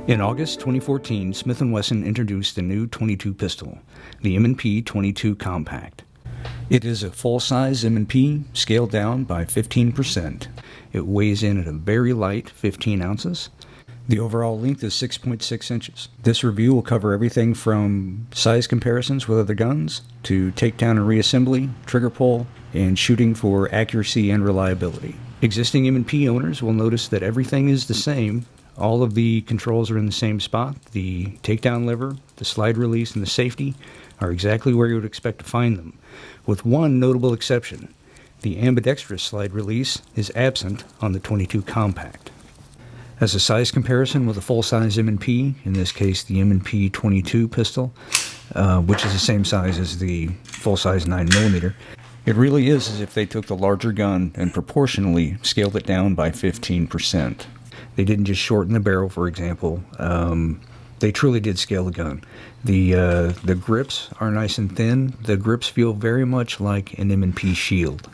In August 2014, Smith & Wesson introduced the new .22 pistol, the M&P 22 Compact. It is a full-size M&P scaled down by 15%. It weighs in at a very light 15 ounces. The overall length is 6.6 inches. This review will cover everything from size comparisons with other guns to takedown and reassembly, trigger pull, and shooting for accuracy and reliability. Existing M&P owners will notice that everything is the same. All of the controls are in the same spot. The takedown lever, the slide release, and the safety are exactly where you would expect to find them, with one notable exception. The ambidextrous slide release is absent on the .22 Compact. As a size comparison with a full-size M&P, in this case the M&P 22 pistol, which is the same size as the full-size 9mm, it really is as if they took the larger gun and proportionally scaled it down by 15%. They didn't just shorten the barrel, for example. They truly did scale the gun. The grips are nice and thin. The grips feel very much like an M&P Shield.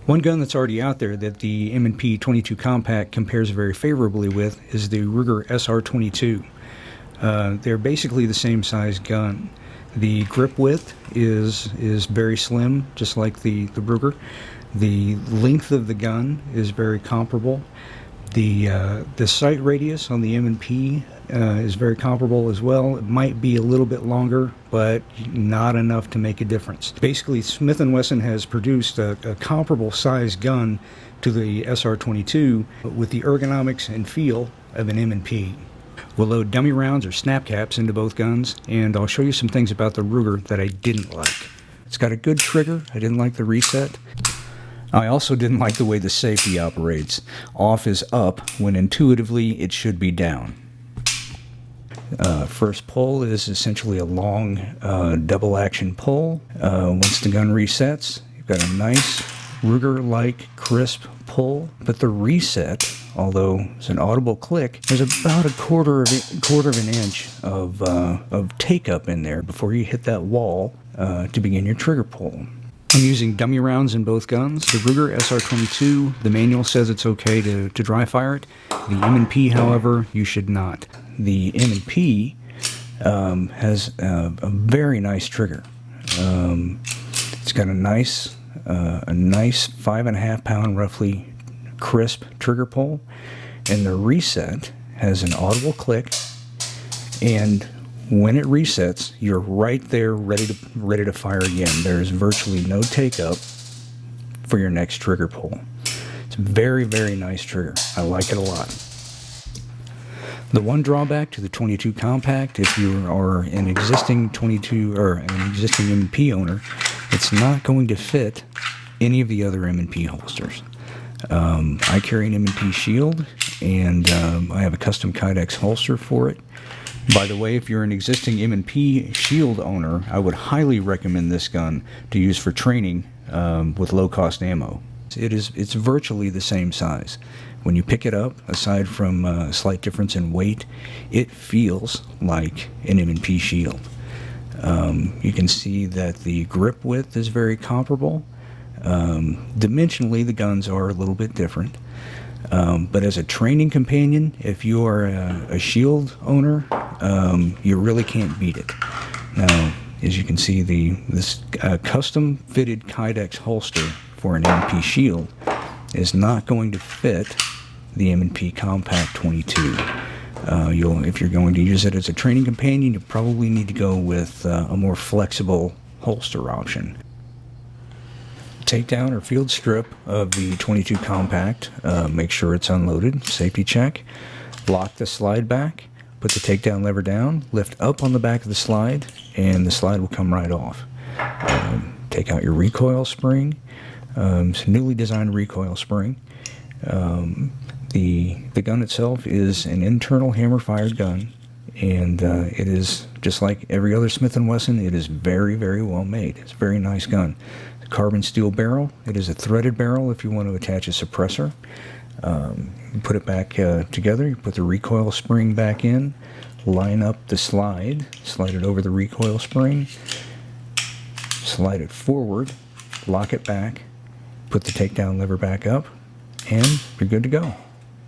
One gun that's already out there that the M&P 22 Compact compares very favorably with is the Ruger SR22. They're basically the same size gun. The grip width is very slim, just like the Ruger. The length of the gun is very comparable. The sight radius on the M&P is very comparable as well. It might be a little bit longer, but not enough to make a difference. Basically, Smith & Wesson has produced a comparable size gun to the SR22 with the ergonomics and feel of an M&P. We'll load dummy rounds or snap caps into both guns, and I'll show you some things about the Ruger that I didn't like. It's got a good trigger. I didn't like the reset. I also didn't like the way the safety operates. Off is up when intuitively it should be down. First pull is essentially a long double action pull. Once the gun resets, you've got a nice Ruger-like crisp pull, but the reset, although it's an audible click, there's about a quarter of an inch of take up in there before you hit that wall to begin your trigger pull. I'm using dummy rounds in both guns. The Ruger SR22, the manual says it's okay to dry fire it. The M&P, however, you should not. The M&P has a very nice trigger. It's got a nice 5.5 pound, roughly crisp trigger pull, and the reset has an audible click, and when it resets, you're right there ready to fire again. There's virtually no take up for your next trigger pull. It's a very, very nice trigger. I like it a lot. The one drawback to the .22 Compact, if you are an existing .22 or an existing M&P owner, it's not going to fit any of the other M&P holsters. I carry an M&P Shield, and I have a custom Kydex holster for it. By the way, if you're an existing M&P Shield owner, I would highly recommend this gun to use for training with low-cost ammo. It's virtually the same size. When you pick it up, aside from a slight difference in weight, it feels like an M&P Shield. You can see that the grip width is very comparable. Dimensionally, the guns are a little bit different. But as a training companion, if you are a Shield owner, you really can't beat it. Now, as you can see, this custom-fitted Kydex holster for an M&P Shield is not going to fit the M&P Compact 22. If you're going to use it as a training companion, you probably need to go with a more flexible holster option. Takedown or field strip of the .22 Compact. Make sure it's unloaded. Safety check. Lock the slide back. Put the takedown lever down. Lift up on the back of the slide, and the slide will come right off. Take out your recoil spring. It's a newly designed recoil spring. The gun itself is an internal hammer-fired gun, and it is just like every other Smith & Wesson. It is very, very well made. It's a very nice gun. Carbon steel barrel. It is a threaded barrel if you want to attach a suppressor. You put it back together. You put the recoil spring back in. Line up the slide. Slide it over the recoil spring. Slide it forward. Lock it back. Put the takedown lever back up. And you're good to go.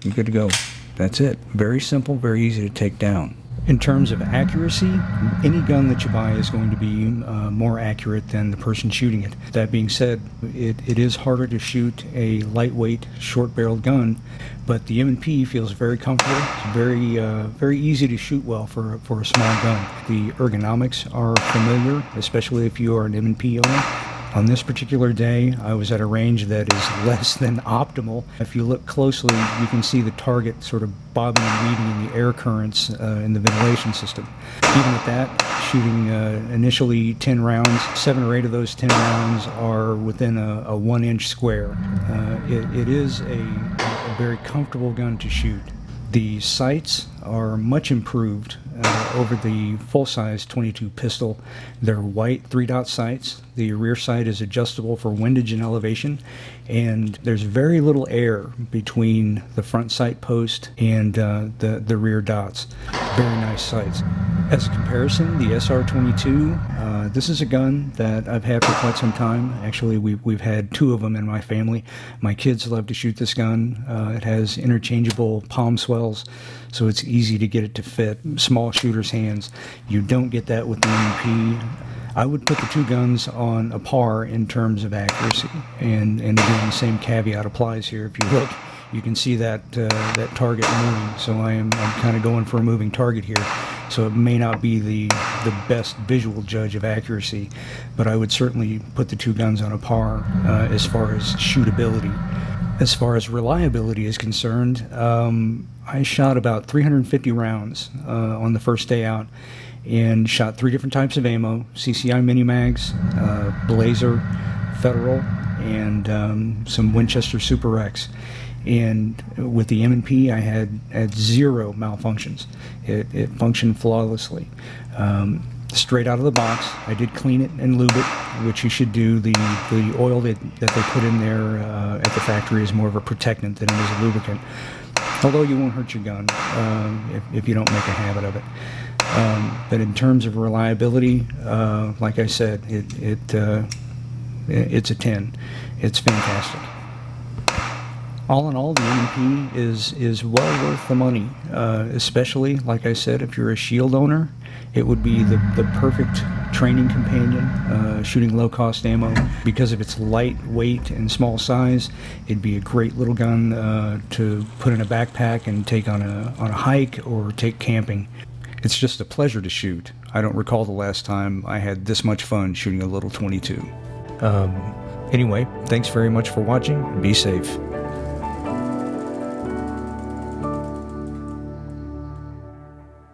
You're good to go. That's it. Very simple, very easy to take down. In terms of accuracy, any gun that you buy is going to be more accurate than the person shooting it. That being said, it is harder to shoot a lightweight, short-barreled gun, but the M&P feels very comfortable. It's very easy to shoot well for a small gun. The ergonomics are familiar, especially if you are an M&P owner. On this particular day, I was at a range that is less than optimal. If you look closely, you can see the target sort of bobbing and weaving in the air currents in the ventilation system. Even at that, shooting initially 10 rounds, 7 or 8 of those 10 rounds are within a 1-inch square. It is a very comfortable gun to shoot. The sights are much improved over the full-size 22 pistol. They're white 3-dot sights. The rear sight is adjustable for windage and elevation, and there's very little air between the front sight post and the rear dots. Very nice sights. As a comparison, the SR22, this is a gun that I've had for quite some time. Actually, we've had 2 of them in my family. My kids love to shoot this gun. It has interchangeable palm swells, so it's easy to get it to fit small shooters' hands. You don't get that with the M&P. I would put the 2 guns on a par in terms of accuracy, and again, the same caveat applies here. If you look, you can see that target moving, so I'm kind of going for a moving target here. So it may not be the best visual judge of accuracy, but I would certainly put the 2 guns on a par as far as shootability. As far as reliability is concerned, I shot about 350 rounds on the first day out, and shot 3 different types of ammo: CCI mini mags, Blazer, Federal, and some Winchester Super X. And with the M&P, I had 0 malfunctions. It functioned flawlessly. Straight out of the box, I did clean it and lube it, which you should do. The oil that they put in there at the factory is more of a protectant than it is a lubricant, although you won't hurt your gun if you don't make a habit of it. But in terms of reliability, like I said, it's a 10. It's fantastic. All in all, the M&P is well worth the money, especially, like I said, if you're a Shield owner. It would be the perfect training companion, shooting low-cost ammo. Because of its lightweight and small size, it'd be a great little gun to put in a backpack and take on a hike or take camping. It's just a pleasure to shoot. I don't recall the last time I had this much fun shooting a little 22. Anyway, thanks very much for watching. Be safe.